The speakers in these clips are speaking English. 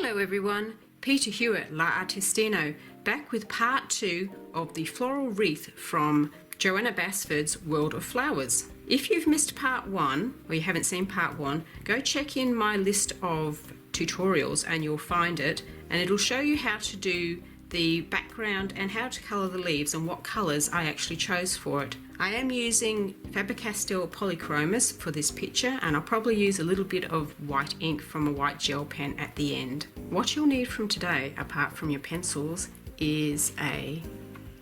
Hello everyone, Peter Hewitt, la-artistino, back with part 2 of the floral wreath from Johanna Basford's World of Flowers. If you've missed part 1, or you haven't seen part 1, go check in my list of tutorials and you'll find it, and it'll show you how to do the background and how to colour the leaves and what colours I actually chose for it. I am using Faber Castell Polychromos for this picture, and I'll probably use a little bit of white ink from a white gel pen at the end. What you'll need from today, apart from your pencils, is a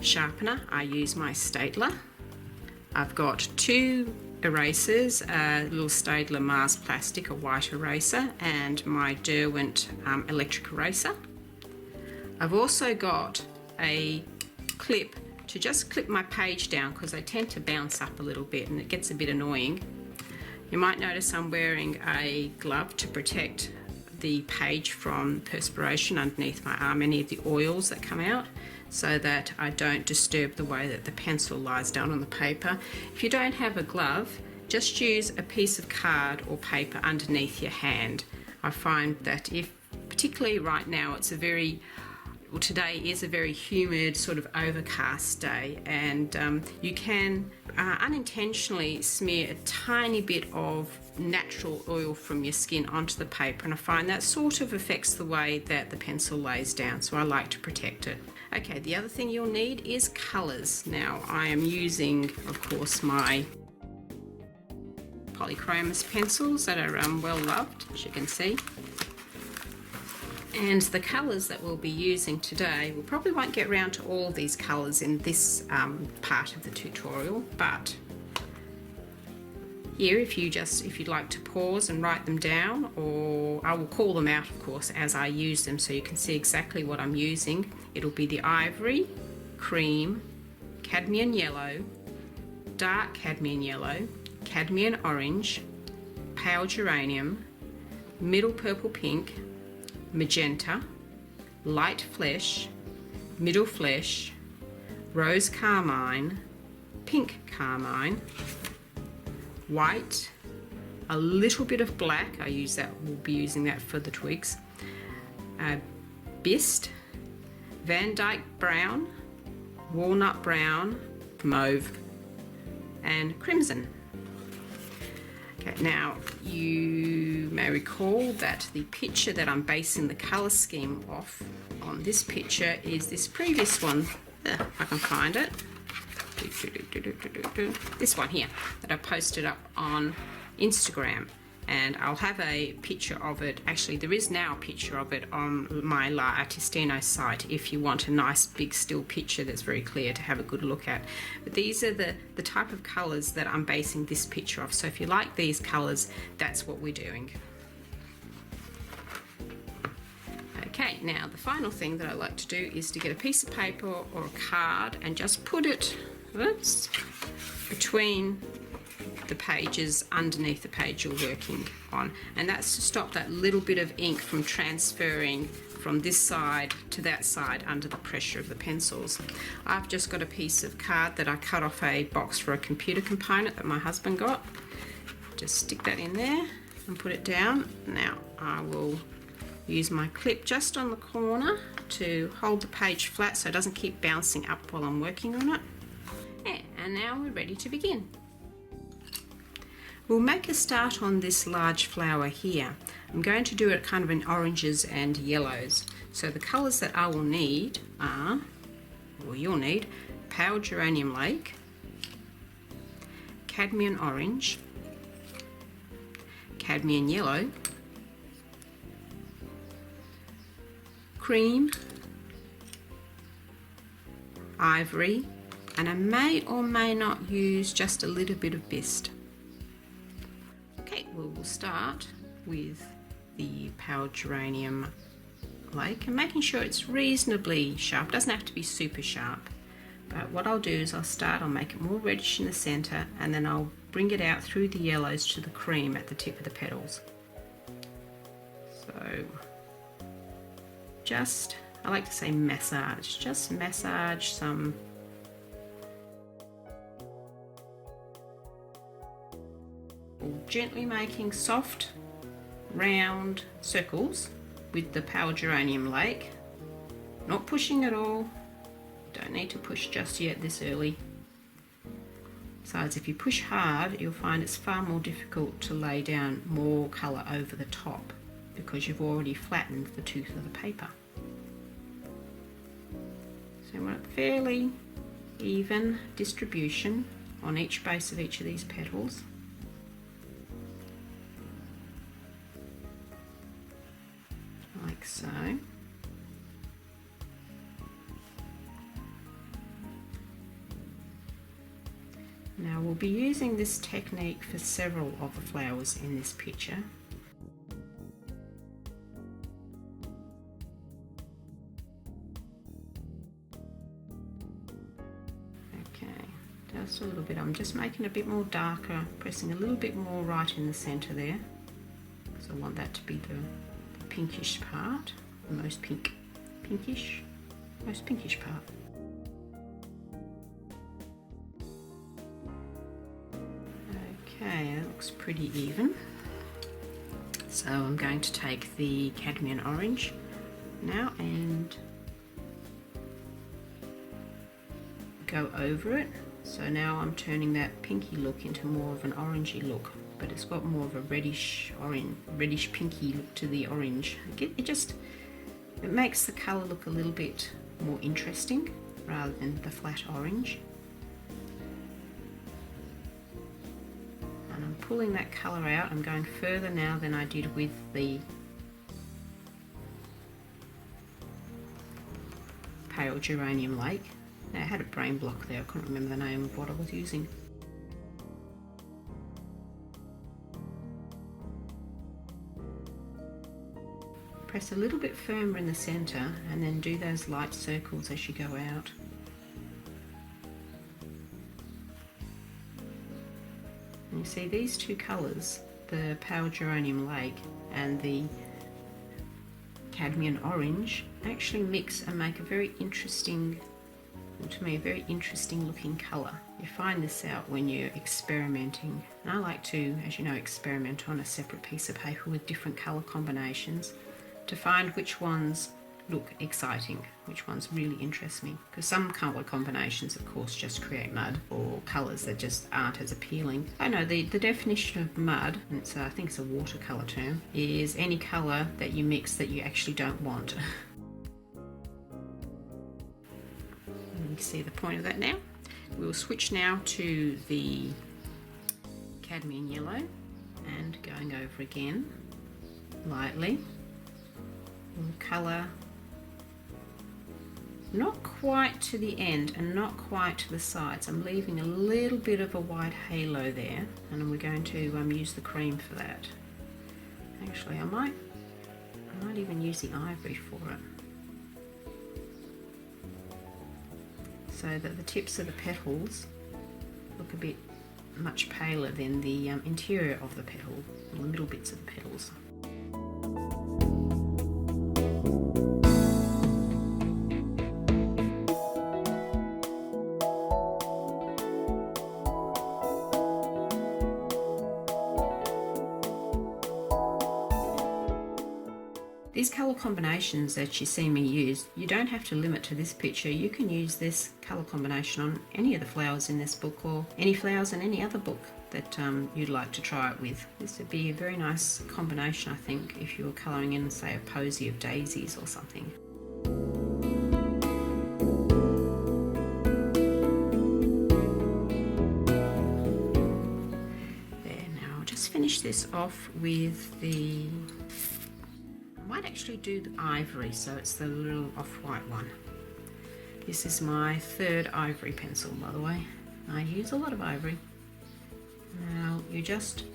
sharpener. I use my Staedtler. I've got 2 erasers, a little Staedtler Mars plastic, a white eraser, and my Derwent electric eraser. I've also got a clip to just clip my page down because they tend to bounce up a little bit and it gets a bit annoying. You might notice I'm wearing a glove to protect the page from perspiration underneath my arm, any of the oils that come out, so that I don't disturb the way that the pencil lies down on the paper. If you don't have a glove, just use a piece of card or paper underneath your hand. I find that particularly right now, today is a very humid, sort of overcast day, and you can unintentionally smear a tiny bit of natural oil from your skin onto the paper, and I find that sort of affects the way that the pencil lays down, so I like to protect it. Okay, the other thing you'll need is colours. Now I am using, of course, my Polychromos pencils that are well loved, as you can see. And the colours that we'll be using today, we probably won't get around to all these colours in this part of the tutorial, but here if you'd like to pause and write them down, or I will call them out of course as I use them so you can see exactly what I'm using. It'll be the ivory, cream, cadmium yellow, dark cadmium yellow, cadmium orange, pale geranium, middle purple pink, magenta, light flesh, middle flesh, rose carmine, pink carmine, white, a little bit of black, we'll be using that for the twigs, bisque, Van Dyke brown, walnut brown, mauve, and crimson. Okay, now you may recall that the picture that I'm basing the colour scheme off on this picture is this previous one, if I can find it, this one here that I posted up on Instagram, and I'll have a picture of it. Actually, there is now a picture of it on my la-artistino site if you want a nice big still picture that's very clear to have a good look at. But these are the type of colours that I'm basing this picture off, so if you like these colours, that's what we're doing. Okay, now the final thing that I like to do is to get a piece of paper or a card and just put it between the pages underneath the page you're working on, and that's to stop that little bit of ink from transferring from this side to that side under the pressure of the pencils. I've just got a piece of card that I cut off a box for a computer component that my husband got. Just stick that in there and put it down. Now I will use my clip just on the corner to hold the page flat so it doesn't keep bouncing up while I'm working on it. Yeah, and now we're ready to begin. We'll make a start on this large flower here. I'm going to do it kind of in oranges and yellows. So the colours that I will need are, or you'll need, pale geranium lake, cadmium orange, cadmium yellow, cream, ivory, and I may or may not use just a little bit of bisque. Okay, well, we'll start with the pale geranium lake and making sure it's reasonably sharp. It doesn't have to be super sharp, but what I'll do is I'll make it more reddish in the centre, and then I'll bring it out through the yellows to the cream at the tip of the petals. So I like to say massage, just massage some gently making soft round circles with the pale geranium lake. Not pushing at all. Don't need to push just yet this early. Besides, if you push hard, you'll find it's far more difficult to lay down more colour over the top because you've already flattened the tooth of the paper. So we want a fairly even distribution on each base of each of these petals. Like so. Now we'll be using this technique for several of the flowers in this picture. Okay, just a little bit. I'm just making it a bit more darker, pressing a little bit more right in the center there. So I want that to be the pinkish part, the most pinkish part. Okay, that looks pretty even. So I'm going to take the cadmium orange now and go over it. So now I'm turning that pinky look into more of an orangey look, but it's got more of a reddish pinky look to the orange. It makes the colour look a little bit more interesting rather than the flat orange. Pulling that colour out, I'm going further now than I did with the pale geranium lake. Now I had a brain block there, I couldn't remember the name of what I was using. Press a little bit firmer in the centre and then do those light circles as you go out. You see these two colours, the pale geranium lake and the cadmium orange, actually mix and make a very interesting, to me, a very interesting looking colour. You find this out when you're experimenting. And I like to, as you know, experiment on a separate piece of paper with different colour combinations to find which ones look exciting, which ones really interest me. Because some colour combinations, of course, just create mud or colours that just aren't as appealing. I know the definition of mud, and I think it's a watercolour term, is any colour that you mix that you actually don't want. You see the point of that now. We'll switch now to the cadmium yellow and going over again lightly. We'll colour not quite to the end and not quite to the sides. I'm leaving a little bit of a white halo there, and we're going to use the cream for that. Actually, I might even use the ivory for it, so that the tips of the petals look a bit much paler than the interior of the petal, or the middle bits of the petals. These colour combinations that you see me use, you don't have to limit to this picture. You can use this colour combination on any of the flowers in this book, or any flowers in any other book that you'd like to try it with. This would be a very nice combination, I think, if you were colouring in, say, a posy of daisies or something. There, now I'll just finish this off with the... I might actually do the ivory, so it's the little off-white one. This is my third ivory pencil, by the way. I use a lot of ivory. Now you just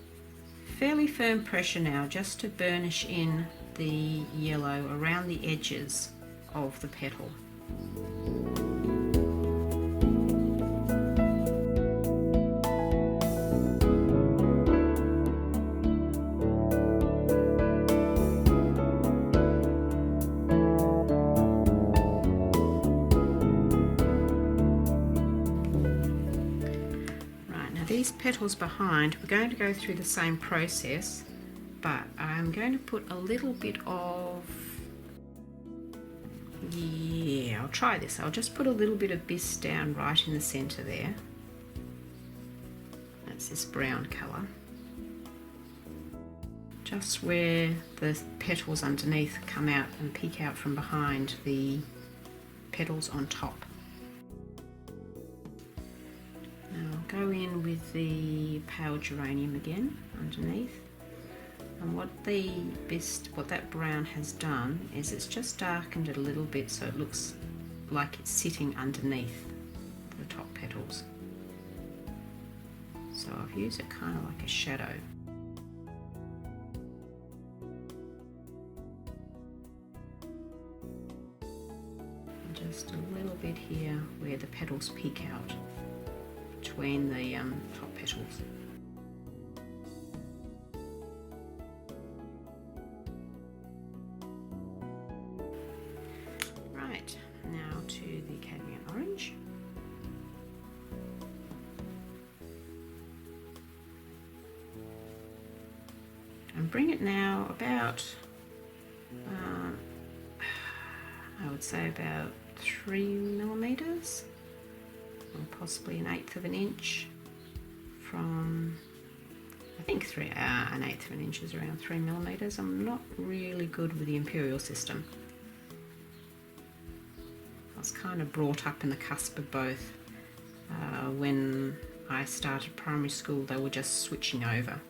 fairly firm pressure now, just to burnish in the yellow around the edges of the petal. These petals behind, we're going to go through the same process, but I'm going to put a little bit of Yeah, I'll try this. I'll just put a little bit of bisque down right in the center there. That's this brown color. Just where the petals underneath come out and peek out from behind the petals on top. Now I'll go in with the pale geranium again underneath. And what that brown has done is it's just darkened it a little bit so it looks like it's sitting underneath the top petals. So I've used it kind of like a shadow. And just a little bit here where the petals peek out between the top petals. Now to the cambrian orange. And bring it now about, I would say about 3 millimeters, or possibly 1/8 of an inch from, I think an 1/8 of an inch is around 3 millimeters. I'm not really good with the imperial system. I was kind of brought up in the cusp of both. When I started primary school, they were just switching over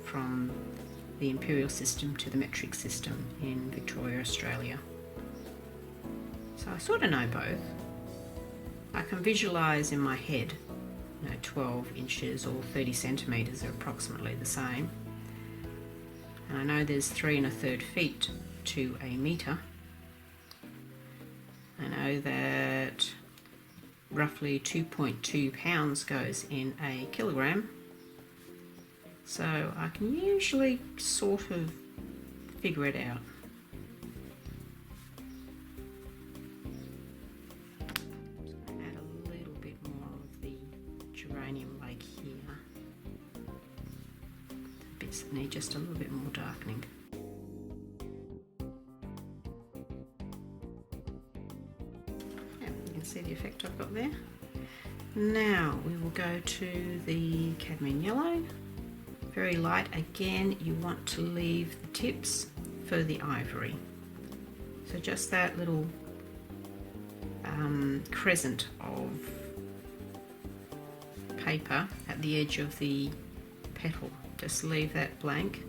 from the imperial system to the metric system in Victoria, Australia. So I sort of know both. I can visualise in my head, 12 inches or 30 centimetres are approximately the same. And I know there's 3 1/3 feet to a metre. I know that roughly 2.2 pounds goes in a kilogram, so I can usually sort of figure it out. I'm just going to add a little bit more of the geranium lake here. Bits that need just a little bit more darkening. See the effect I've got there. Now we will go to the cadmium yellow. Very light. Again, you want to leave the tips for the ivory. So just that little crescent of paper at the edge of the petal. Just leave that blank.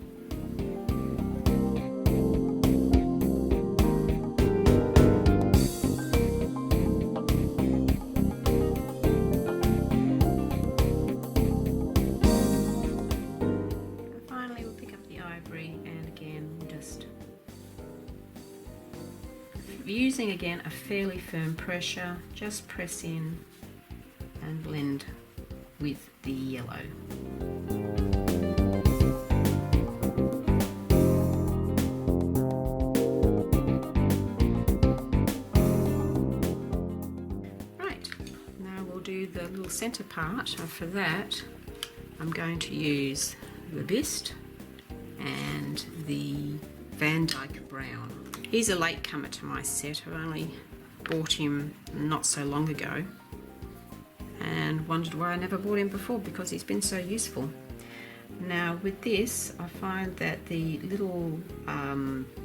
Using again a fairly firm pressure, just press in and blend with the yellow. Right, now we'll do the little center part, and for that I'm going to use the bisque and the Van Dyke brown. He's a latecomer to my set. I've only bought him not so long ago and wondered why I never bought him before, because he's been so useful. Now with this, I find that the little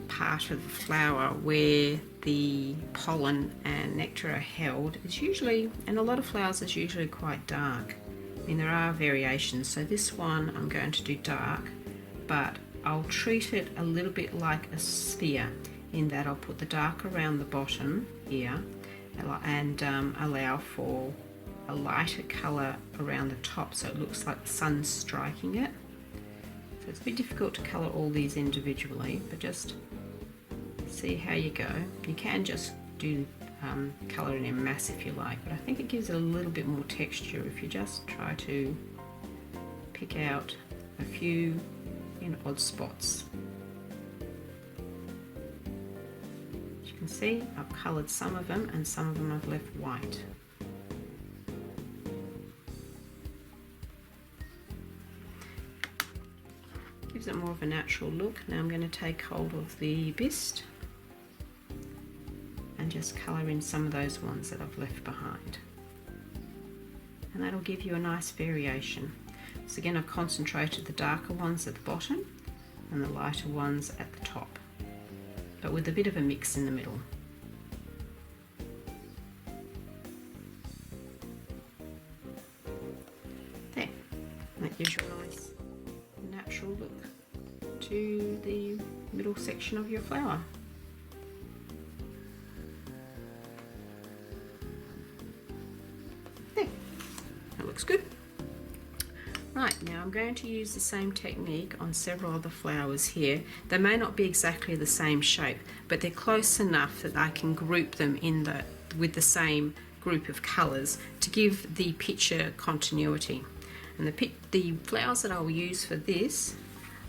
part of the flower where the pollen and nectar are held is usually, and a lot of flowers is usually quite dark. I mean, there are variations, so this one I'm going to do dark, but I'll treat it a little bit like a sphere, in that I'll put the dark around the bottom here and allow for a lighter colour around the top so it looks like the sun's striking it. So it's a bit difficult to colour all these individually, but just see how you go. You can just do colouring in mass if you like, but I think it gives it a little bit more texture if you just try to pick out a few in odd spots. As you can see, I've coloured some of them and some of them I've left white. Gives it more of a natural look. Now I'm going to take hold of the bisque and and just colour in some of those ones that I've left behind. And that'll give you a nice variation. So again, I've concentrated the darker ones at the bottom and the lighter ones at the top, but with a bit of a mix in the middle. There, that gives you a nice natural look to the middle section of your flower. There, that looks good. Right, now I'm going to use the same technique on several other flowers here. They may not be exactly the same shape, but they're close enough that I can group them with the same group of colours to give the picture continuity. And the flowers that I'll use for this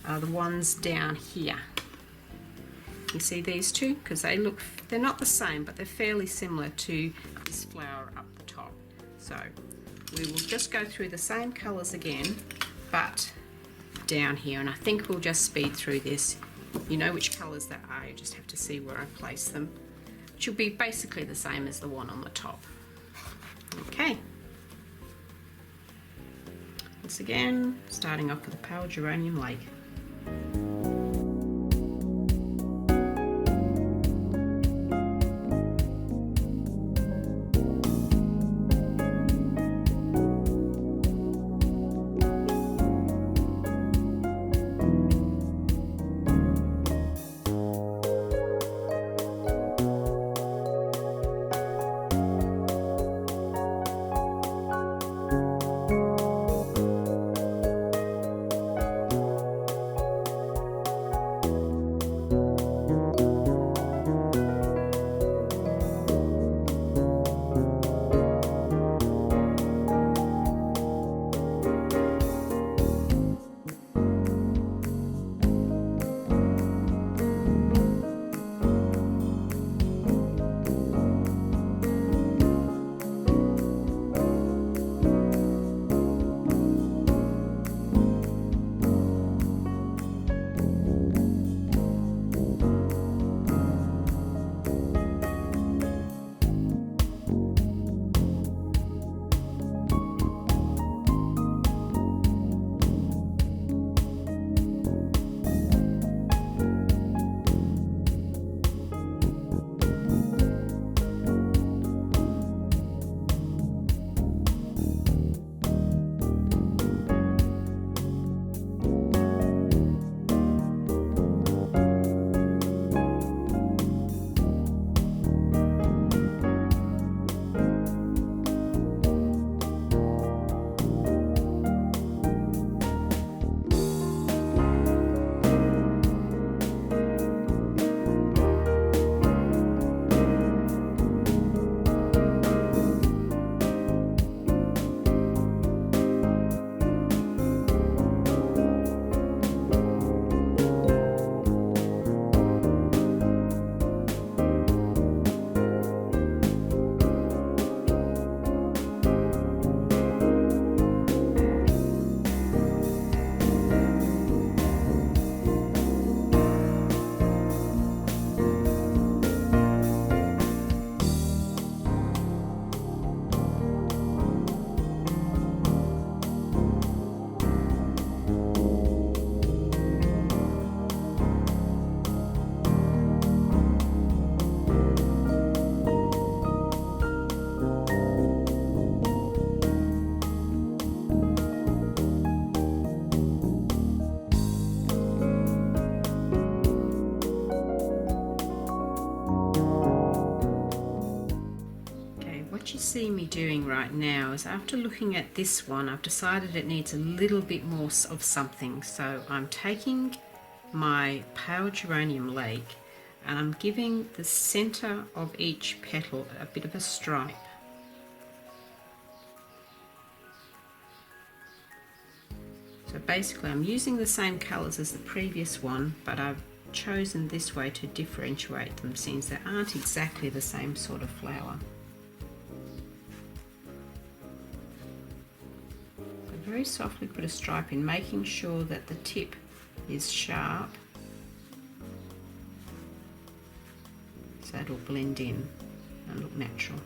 are the ones down here. You see these two? Because they're not the same, but they're fairly similar to this flower up the top. So we will just go through the same colours again, but down here, and I think we'll just speed through this. You know which colours they are, you just have to see where I place them, which will be basically the same as the one on the top. Okay. Once again, starting off with a pale geranium lake. See me doing right now is, after looking at this one, I've decided it needs a little bit more of something. So I'm taking my pale geranium lake and I'm giving the center of each petal a bit of a stripe. So basically I'm using the same colors as the previous one, but I've chosen this way to differentiate them since they aren't exactly the same sort of flower. Very softly put a stripe in, making sure that the tip is sharp so it'll blend in. and look natural.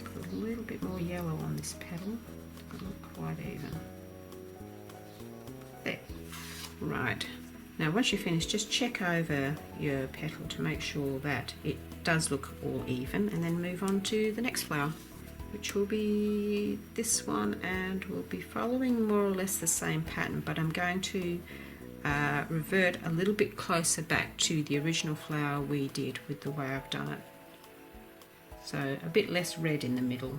Put a little bit more yellow on this petal, not quite even. There. Right. Now once you're finished, just check over your petal to make sure that it does look all even, and then move on to the next flower, which will be this one, and we'll be following more or less the same pattern, but I'm going to revert a little bit closer back to the original flower we did with the way I've done it. So a bit less red in the middle.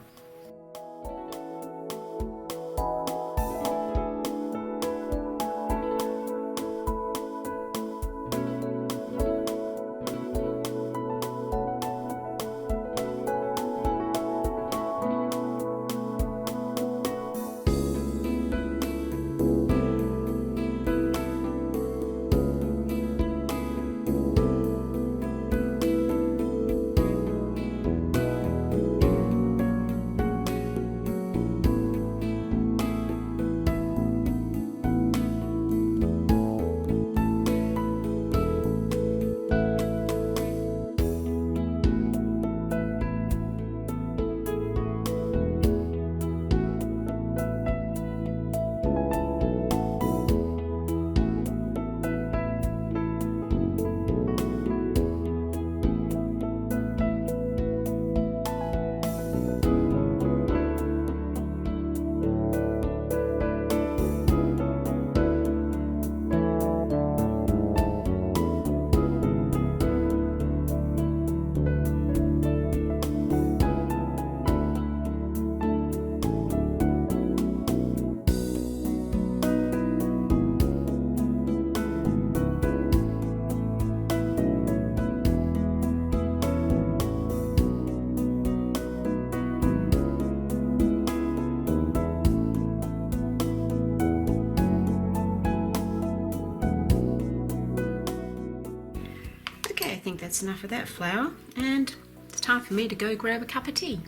I think that's enough of that flower, and it's time for me to go grab a cup of tea.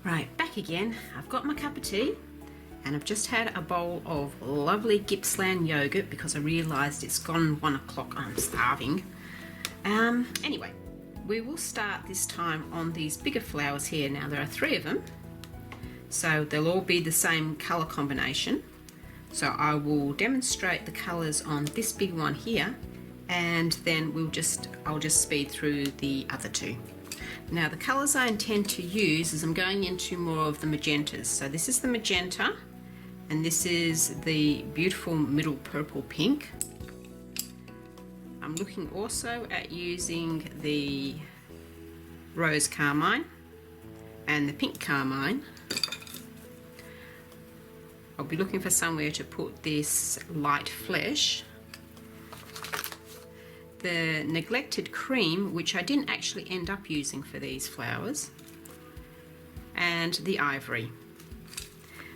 Right, back again. I've got my cup of tea, and I've just had a bowl of lovely Gippsland yogurt because I realised it's gone 1 o'clock. I'm starving. Anyway, we will start this time on these bigger flowers here. Now there are 3 of them, so they'll all be the same colour combination. So I will demonstrate the colours on this big one here, and then I'll just speed through the other 2. Now the colours I intend to use is I'm going into more of the magentas. So this is the magenta, and this is the beautiful middle purple pink. I'm looking also at using the rose carmine and the pink carmine. I'll be looking for somewhere to put this light flesh. The neglected cream, which I didn't actually end up using for these flowers, and the ivory.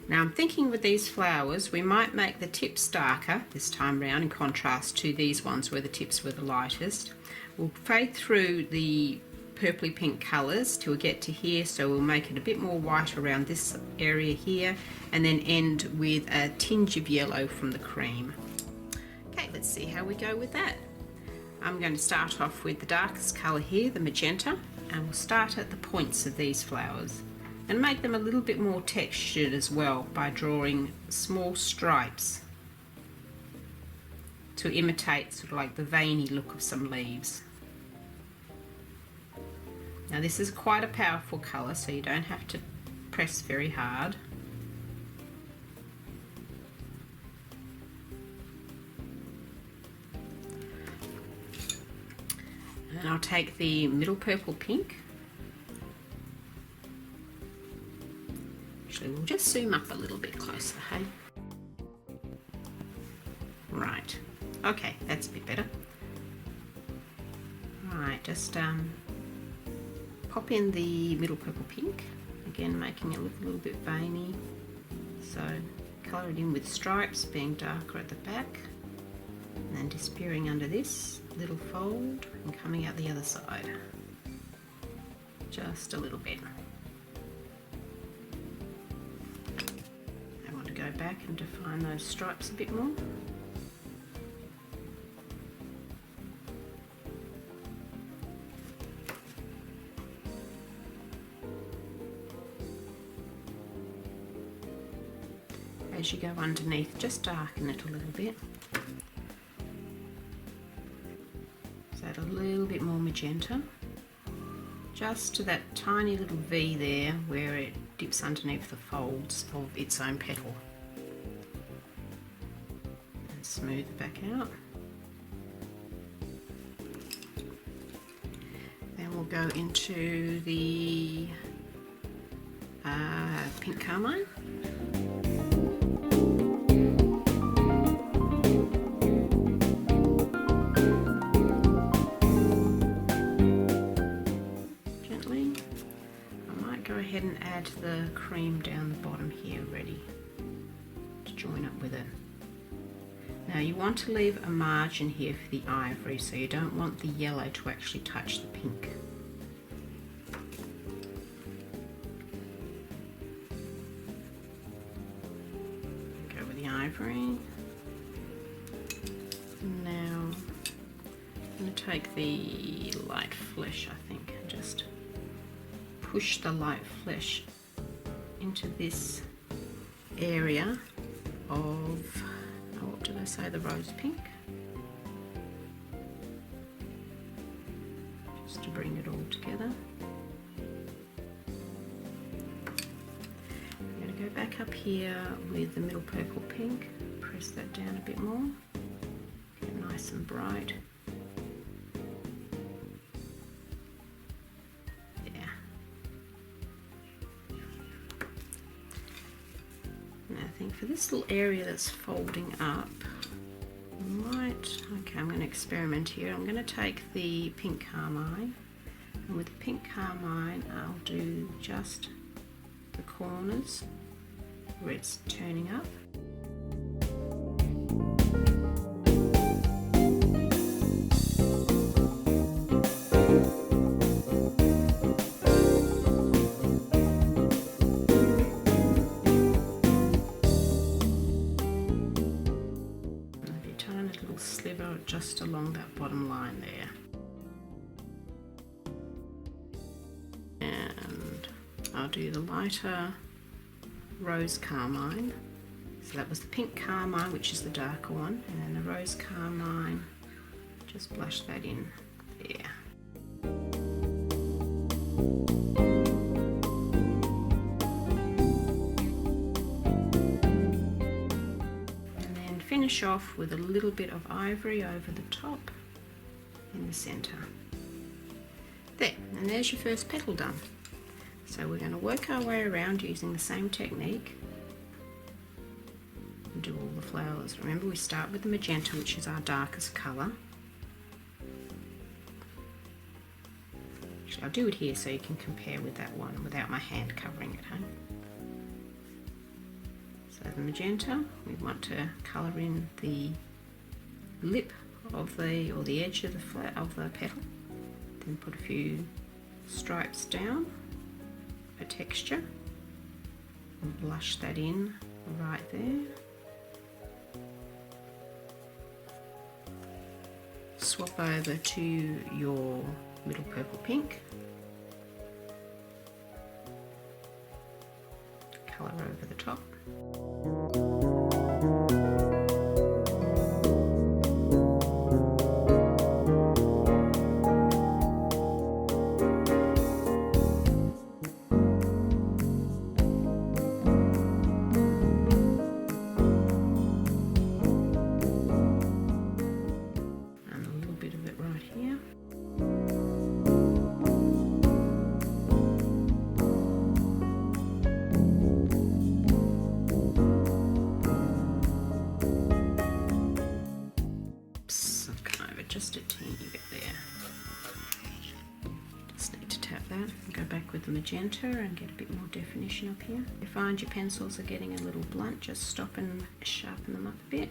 Now I'm thinking with these flowers we might make the tips darker this time round in contrast to these ones where the tips were the lightest. We'll fade through the purpley pink colours till we get to here, so we'll make it a bit more white around this area here, and then end with a tinge of yellow from the cream. Okay, let's see how we go with that. I'm going to start off with the darkest colour here, the magenta, and we'll start at the points of these flowers and make them a little bit more textured as well by drawing small stripes to imitate sort of like the veiny look of some leaves. Now this is quite a powerful colour, so you don't have to press very hard. And I'll take the middle purple pink. Actually, we'll just zoom up a little bit closer, hey? Right, okay, that's a bit better. Right, just pop in the middle purple pink, again making it look a little bit veiny. So colour it in with stripes, being darker at the back, and then disappearing under this little fold and coming out the other side. Just a little bit. I want to go back and define those stripes a bit more. As you go underneath, just darken it a little bit. So add a little bit more magenta, just to that tiny little V there where it dips underneath the folds of its own petal. And smooth it back out. Then we'll go into the pink carmine. And add the cream down the bottom here ready to join up with it. Now you want to leave a margin here for the ivory, so you don't want the yellow to actually touch the pink. Go with the ivory. Now I'm going to take the light flesh, I think, and just push the light flesh into this area of, what did I say, the rose pink, just to bring it all together. I'm going to go back up here with the middle purple pink, press that down a bit more, get it nice and bright. For this little area that's folding up, okay, I'm going to experiment here. I'm going to take the pink carmine, and with the pink carmine I'll do just the corners where it's turning up. Just along that bottom line there. And I'll do the lighter rose carmine. So that was the pink carmine, which is the darker one, and then the rose carmine, just blush that in there. Finish off with a little bit of ivory over the top in the center. There, and there's your first petal done. So we're going to work our way around using the same technique and do all the flowers. Remember, we start with the magenta, which is our darkest colour. Actually, I'll do it here so you can compare with that one without my hand covering it, hey? So the magenta, we want to colour in the lip of the, or the edge of the petal. Then put a few stripes down for texture and blush that in right there. Swap over to your middle purple pink. Colour over the top. Just a teeny bit there. Just need to tap that and go back with the magenta and get a bit more definition up here. If you find your pencils are getting a little blunt, just stop and sharpen them up a bit.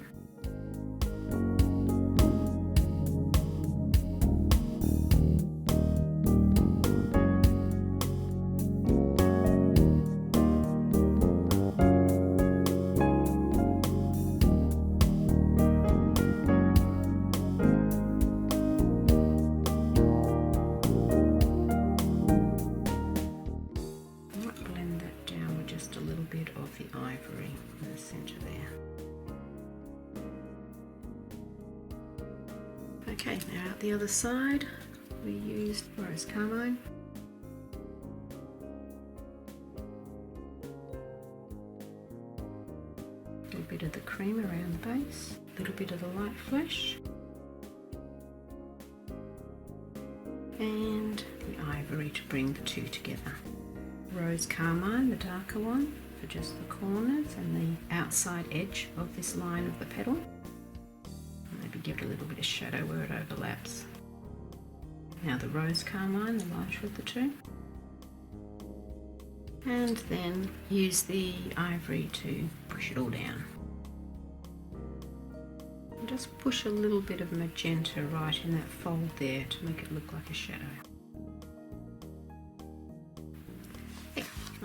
just a little bit of the ivory in the centre there. Okay, now out the other side we used rose carmine. A little bit of the cream around the base, a little bit of the light flesh, and the ivory to bring the two together. Rose carmine, the darker one, for just the corners and the outside edge of this line of the petal. Maybe give it a little bit of shadow where it overlaps. Now the rose carmine, the lighter of the two. And then use the ivory to push it all down. And just push a little bit of magenta right in that fold there to make it look like a shadow.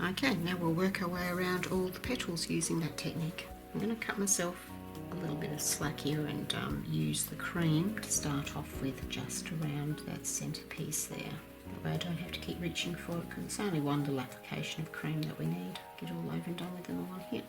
Okay, now we'll work our way around all the petals using that technique. I'm going to cut myself a little bit of slack here and use the cream to start off with just around that centre piece there. That way I don't have to keep reaching for it because it's only one little application of cream that we need. Get it all over and done with in one hit.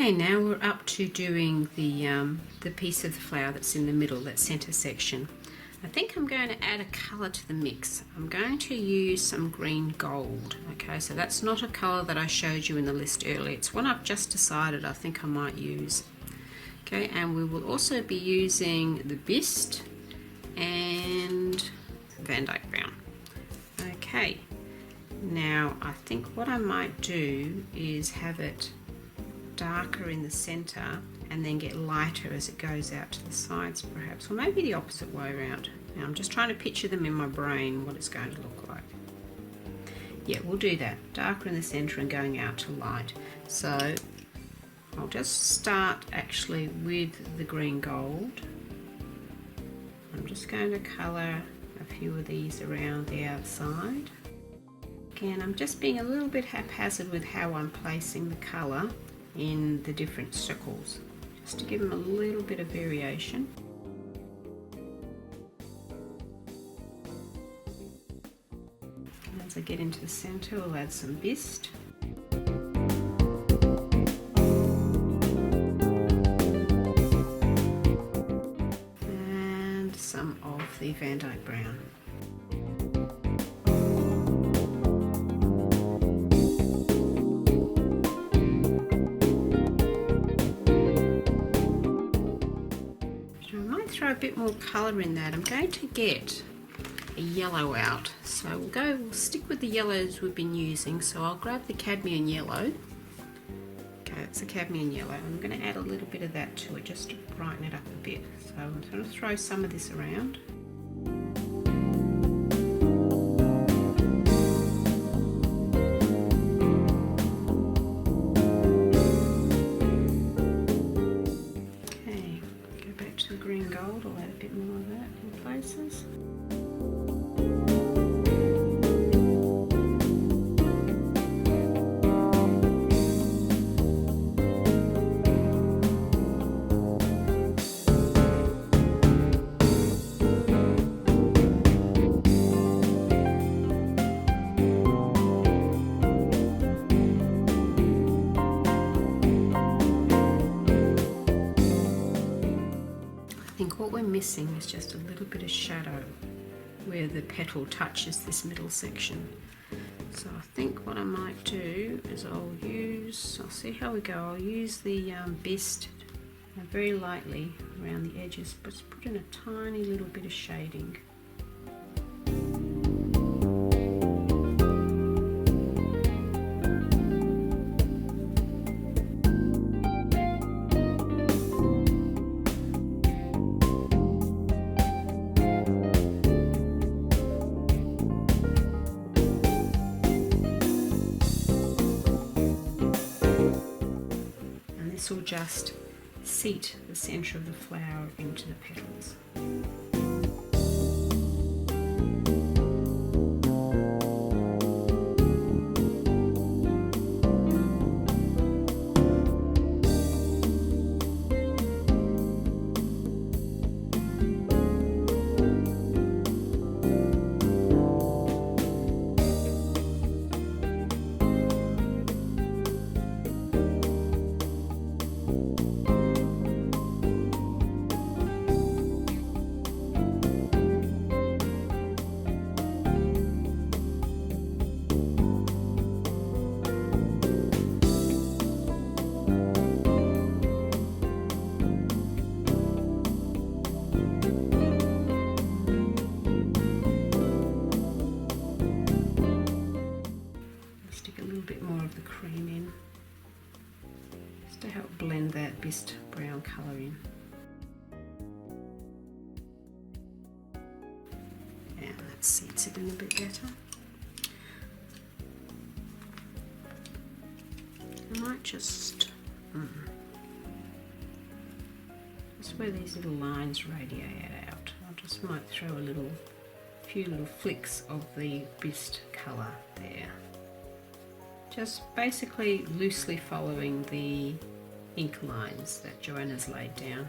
Okay, now we're up to doing the piece of the flower that's in the middle, that center section. I think I'm going to add a color to the mix. I'm going to use some green gold. Okay, so that's not a color that I showed you in the list earlier. It's one I've just decided I think I might use. Okay, and we will also be using the Bist and Van Dyke Brown. Okay, now I think what I might do is have it darker in the center and then get lighter as it goes out to the sides perhaps, or maybe the opposite way around. Now I'm just trying to picture them in my brain, what it's going to look like. Yeah, we'll do that, darker in the center and going out to light. So I'll just start actually with the green gold. I'm just going to colour a few of these around the outside. Again, I'm just being a little bit haphazard with how I'm placing the colour in the different circles, just to give them a little bit of variation. As I get into the centre, we'll add some Bist. And some of the Van Dyke Brown. Throw a bit more colour in that. I'm going to get a yellow out, so we'll stick with the yellows we've been using. So I'll grab the cadmium yellow. Okay, it's a cadmium yellow. I'm going to add a little bit of that to it just to brighten it up a bit. So I'm going to throw some of this around. Gold, I'll add a bit more of that in places. What we're missing is just a little bit of shadow where the petal touches this middle section. So I think what I might do is I'll see how we go. I'll use the Bist very lightly around the edges, but just put in a tiny little bit of shading. This will just seat the centre of the flower into the petals. To help blend that Bist brown colour in. And that seats it in a bit better. I might just where these little lines radiate out, I just might throw a few little flicks of the Bist colour there. Just basically loosely following the ink lines that Johanna's laid down.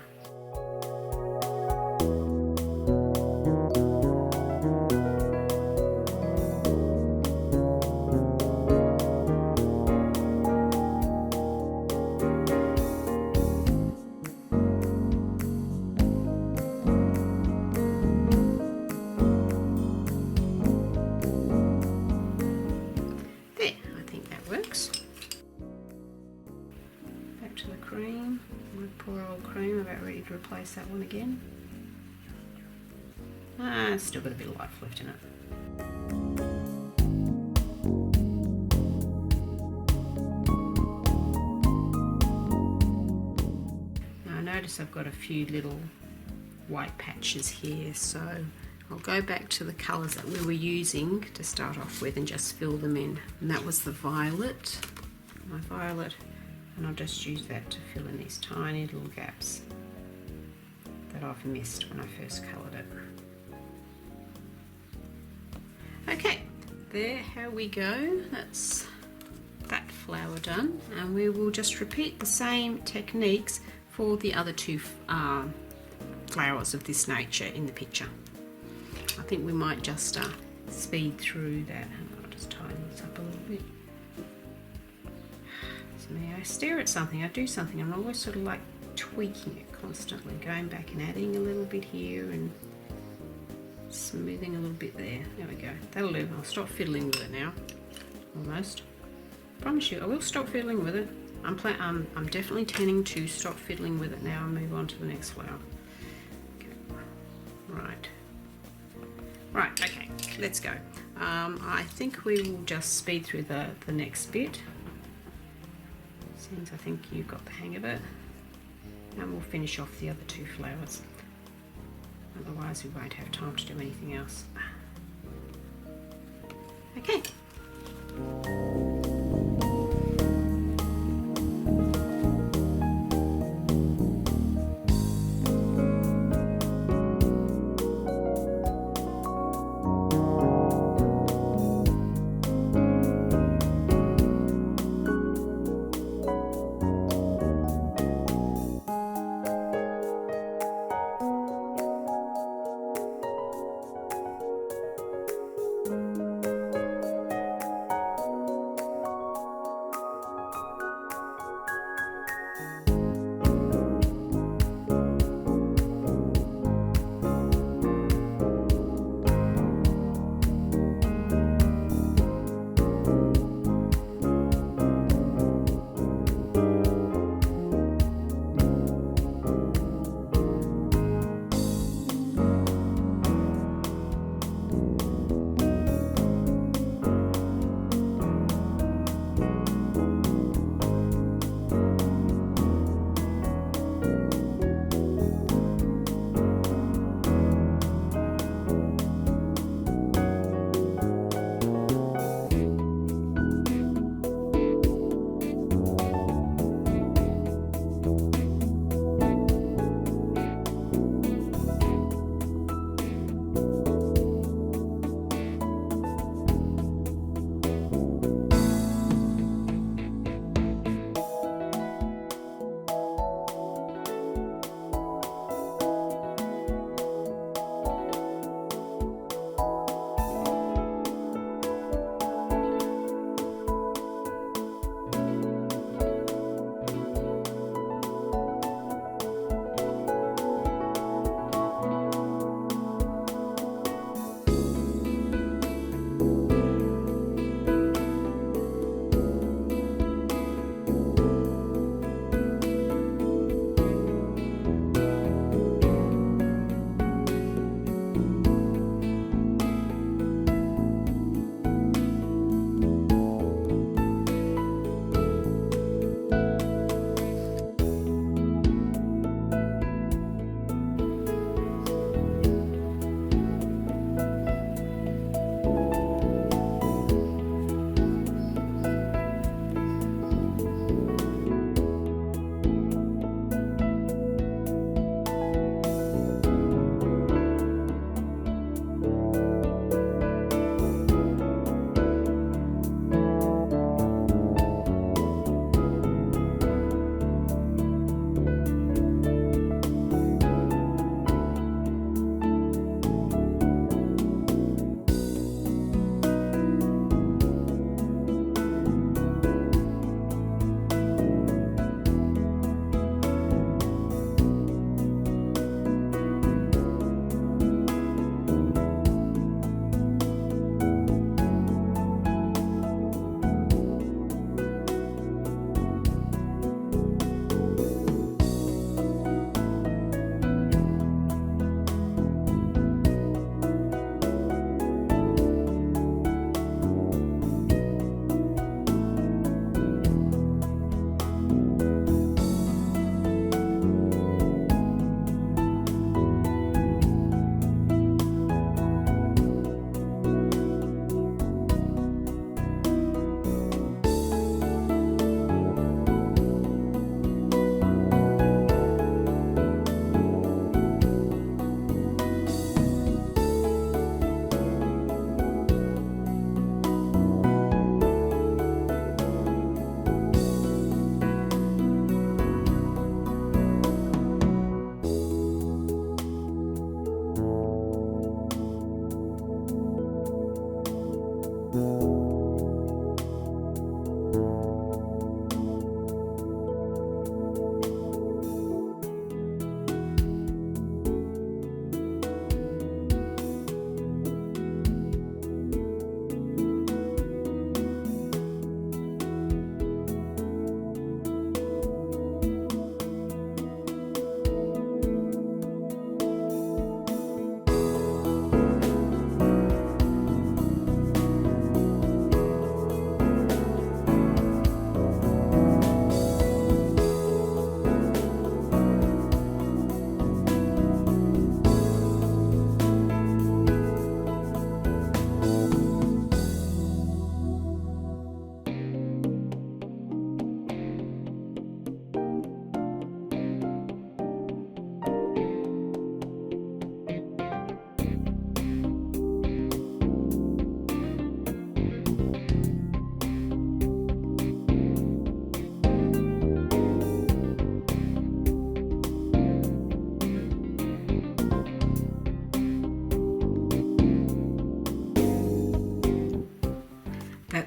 coral cream, about ready to replace that one again. It's still got a bit of life left in it. Now I notice I've got a few little white patches here, so I'll go back to the colours that we were using to start off with and just fill them in. And that was the violet, my violet, and I'll just use that to fill in these tiny little gaps that I've missed when I first coloured it. Okay, there, how we go. That's that flower done, and we will just repeat the same techniques for the other two flowers of this nature in the picture. I think we might just speed through that. I'll just tighten this up a little bit. It's me. I stare at something, I do something, and I'm always sort of like tweaking it constantly, going back and adding a little bit here and smoothing a little bit there. There we go. That'll do. I'll stop fiddling with it now. Almost. Promise you, I will stop fiddling with it. I'm definitely tending to stop fiddling with it now and move on to the next flower. Right, okay, let's go. I think we will just speed through the next bit, since I think you've got the hang of it, and we'll finish off the other two flowers. Otherwise we won't have time to do anything else. Okay.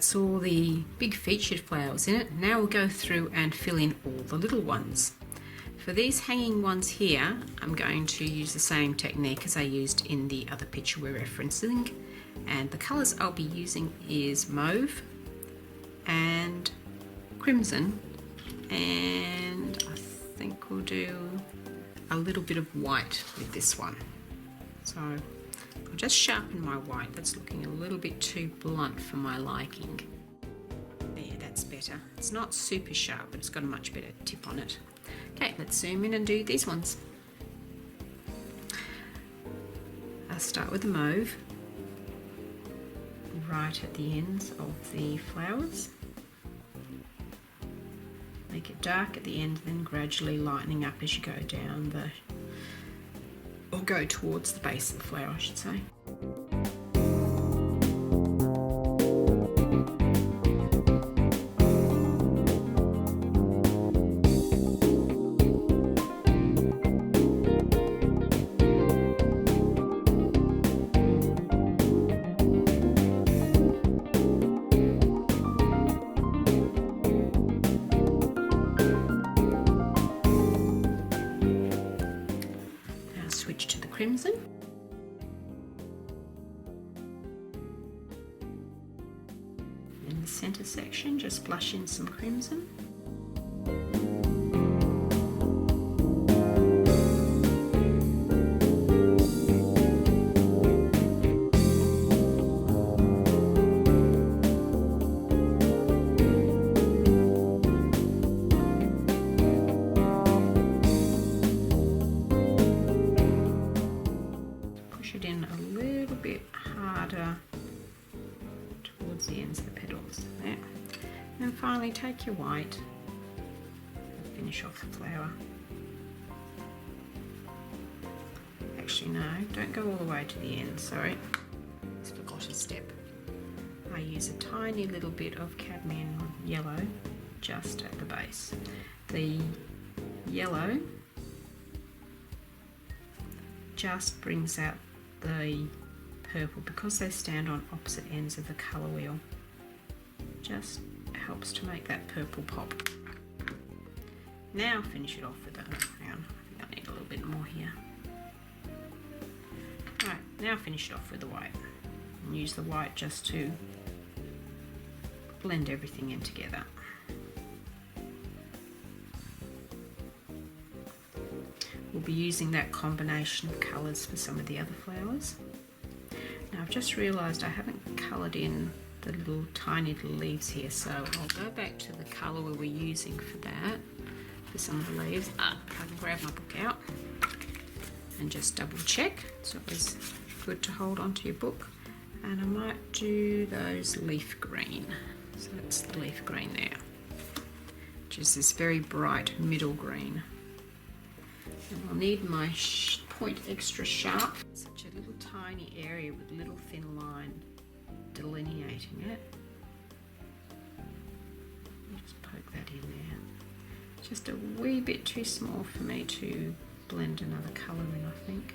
that's all the big featured flowers in it. Now we'll go through and fill in all the little ones. For these hanging ones here, I'm going to use the same technique as I used in the other picture we're referencing, and the colours I'll be using is mauve and crimson, and I think we'll do a little bit of white with this one. So I'll just sharpen my white. That's looking a little bit too blunt for my liking. There, that's better. It's not super sharp, but it's got a much better tip on it. Okay, let's zoom in and do these ones. I'll start with the mauve right at the ends of the flowers. Make it dark at the end, then gradually lightening up as you go down or go towards the base of the flower, I should say. Switch to the crimson. In the centre section, just blush in some crimson. Towards the ends of the petals there. And finally take your white and finish off the flower. Actually no, don't go all the way to the end, sorry. Just forgot a step. I use a tiny little bit of cadmium yellow just at the base. The yellow just brings out the purple because they stand on opposite ends of the colour wheel. Just helps to make that purple pop. Now finish it off with hang on, I think I need a little bit more here. Right, now finish it off with the white. And use the white just to blend everything in together. We'll be using that combination of colours for some of the other flowers. Now I've just realised I haven't coloured in the little tiny little leaves here, so I'll go back to the colour we were using for that, for some of the leaves. I can grab my book out and just double check. It's always good to hold onto your book. And I might do those leaf green. So that's the leaf green there, which is this very bright middle green. And I'll need my point extra sharp. Such a little tiny area with a little thin line delineating it. I'll just poke that in there. Just a wee bit too small for me to blend another colour in, I think.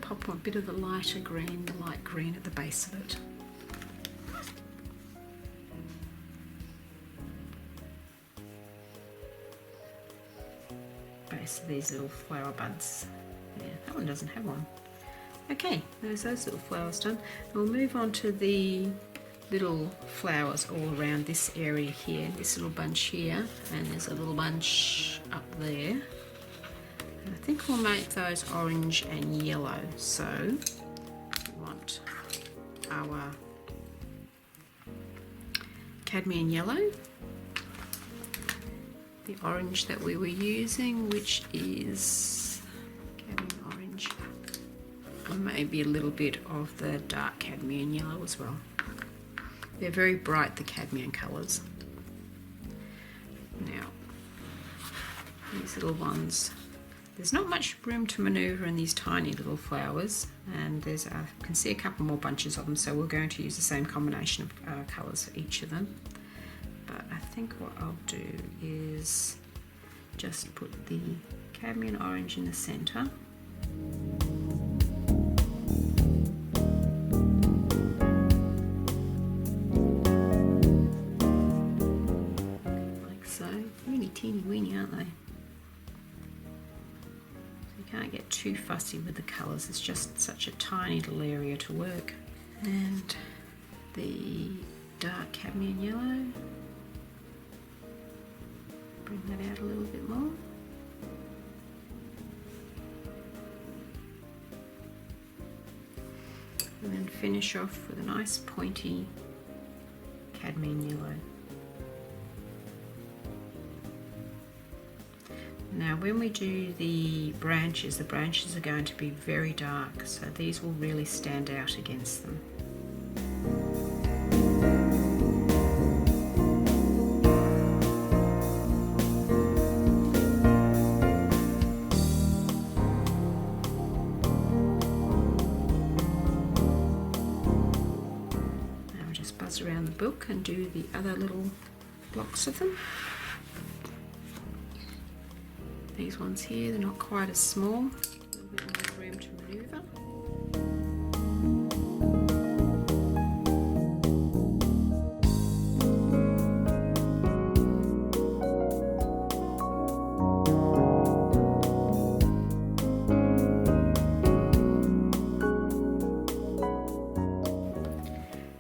Pop a bit of the lighter green, the light green at the base of it. Base of these little flower buds. Yeah, that one doesn't have one. Okay, there's those little flowers done. We'll move on to the little flowers all around this area here. This little bunch here, and there's a little bunch up there. I think we'll make those orange and yellow, so we want our cadmium yellow, the orange that we were using, which is cadmium orange, and maybe a little bit of the dark cadmium yellow as well. They're very bright, the cadmium colours. Now these little ones. There's not much room to manoeuvre in these tiny little flowers, and there's I can see a couple more bunches of them, so we're going to use the same combination of colours for each of them. But I think what I'll do is just put the cambrian orange in the centre. Like so. Really teeny weeny, aren't they? Can't get too fussy with the colours, it's just such a tiny little area to work. And the dark cadmium yellow, bring that out a little bit more. And then finish off with a nice pointy cadmium yellow. Now when we do the branches are going to be very dark, so these will really stand out against them. Now we'll just buzz around the book and do the other little blocks of them. These ones here, they're not quite as small, a little bit more room to manoeuvre.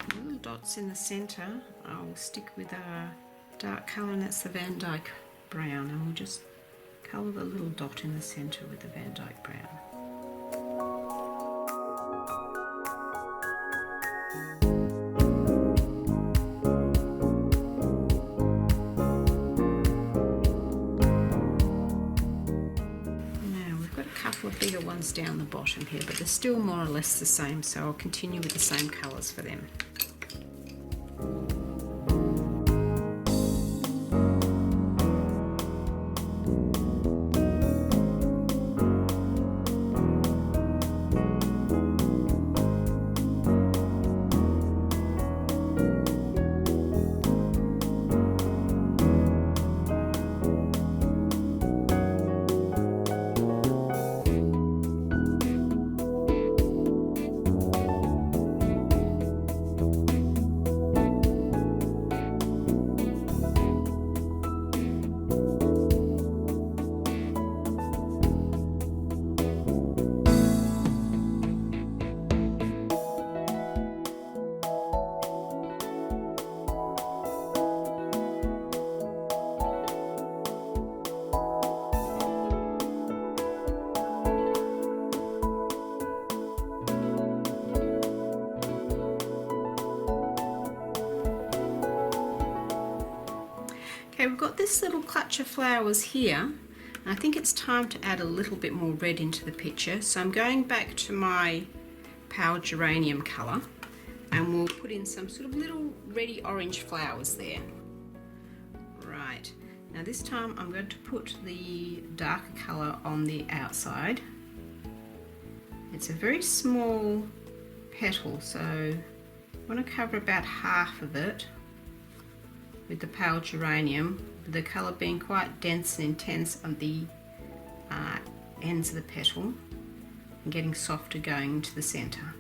The little dots in the centre, I'll stick with a dark colour, and that's the Van Dyke brown, and we'll just colour the little dot in the centre with the Van Dyke brown. Now we've got a couple of bigger ones down the bottom here, but they're still more or less the same, so I'll continue with the same colours for them. Okay, we've got this little clutch of flowers here, and I think it's time to add a little bit more red into the picture. So I'm going back to my pale geranium colour, and we'll put in some sort of little reddy orange flowers there. Right, now this time I'm going to put the darker colour on the outside. It's a very small petal, so I want to cover about half of it with the pale geranium, with the colour being quite dense and intense on the ends of the petal and getting softer going into the centre.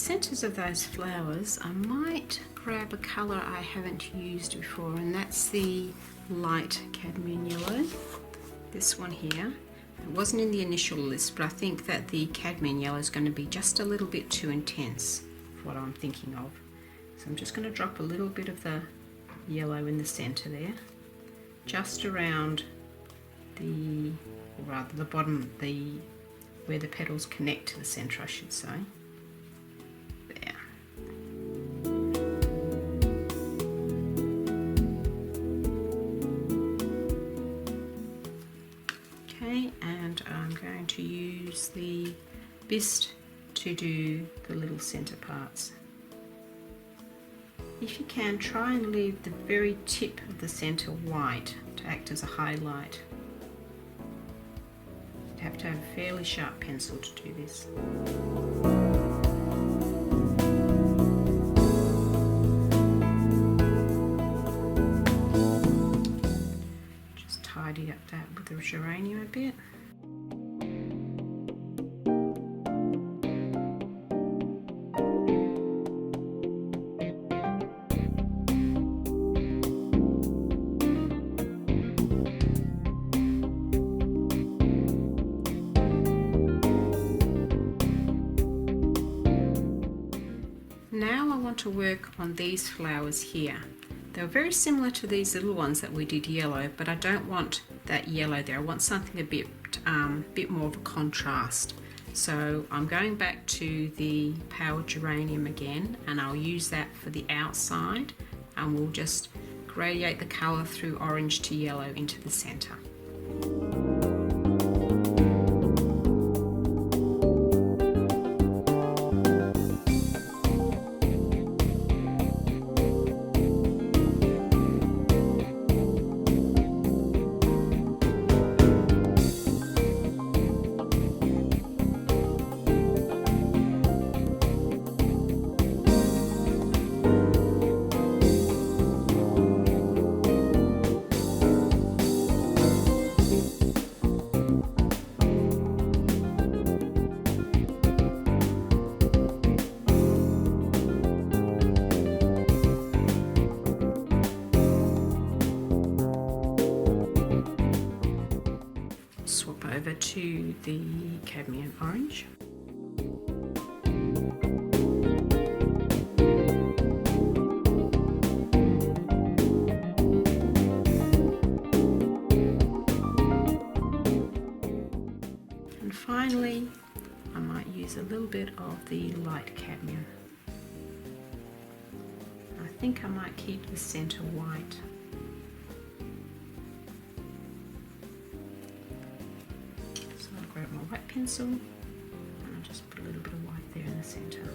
centres of those flowers, I might grab a colour I haven't used before, and that's the light cadmium yellow. This one here. It wasn't in the initial list, but I think that the cadmium yellow is going to be just a little bit too intense for what I'm thinking of. So I'm just going to drop a little bit of the yellow in the centre there, just around the, or rather the bottom, where the petals connect to the centre, I should say. There. Okay, and I'm going to use the bist to do the little centre parts. If you can, try and leave the very tip of the centre white to act as a highlight. You have to have a fairly sharp pencil to do this. Just tidy up that with the geranium a bit. Now I want to work on these flowers here. They're very similar to these little ones that we did yellow, but I don't want that yellow there. I want something a bit more of a contrast. So I'm going back to the powdered geranium again, and I'll use that for the outside, and we'll just gradate the colour through orange to yellow into the centre. Swap over to the cadmium orange. And finally, I might use a little bit of the light cadmium. I think I might keep the centre white. Grab my white pencil and I'll just put a little bit of white there in the centre.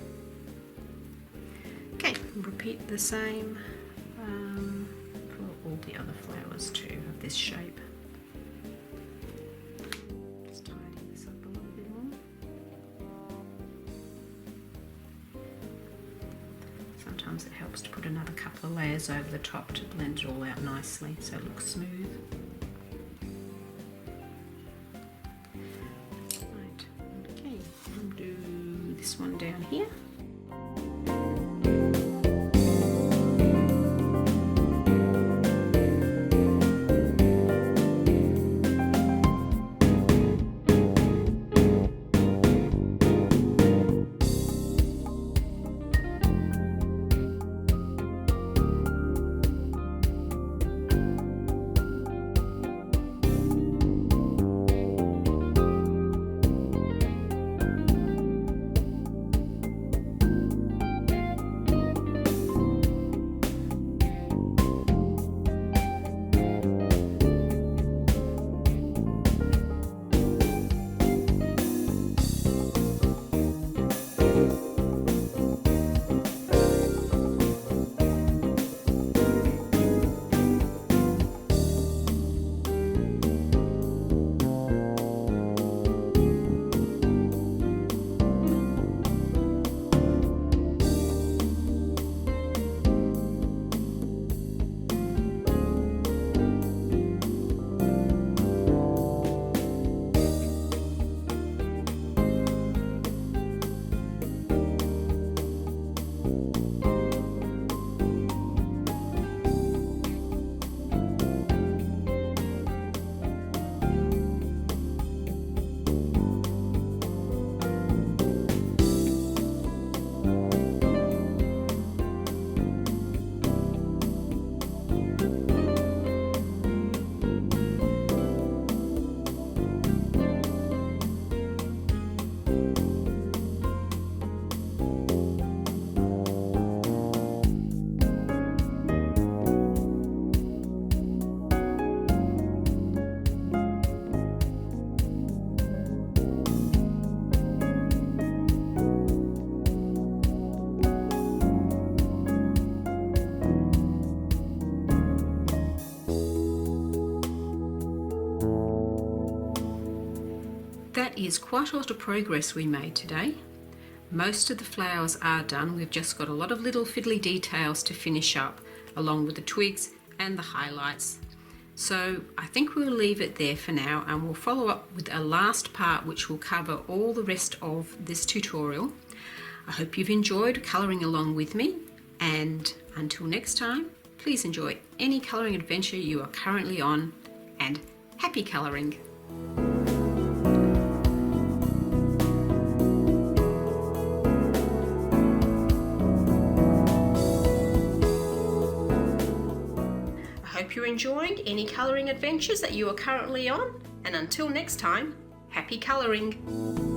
Okay, repeat the same for all the other flowers too of this shape. Just tidy this up a little bit more. Sometimes it helps to put another couple of layers over the top to blend it all out nicely so it looks smooth. This one down here. that is quite a lot of progress we made today. Most of the flowers are done. We've just got a lot of little fiddly details to finish up, along with the twigs and the highlights. So I think we'll leave it there for now, and we'll follow up with a last part which will cover all the rest of this tutorial. I hope you've enjoyed colouring along with me, and until next time, please enjoy any colouring adventure you are currently on, and happy colouring! Hope you're enjoying any colouring adventures that you are currently on, and until next time, happy colouring!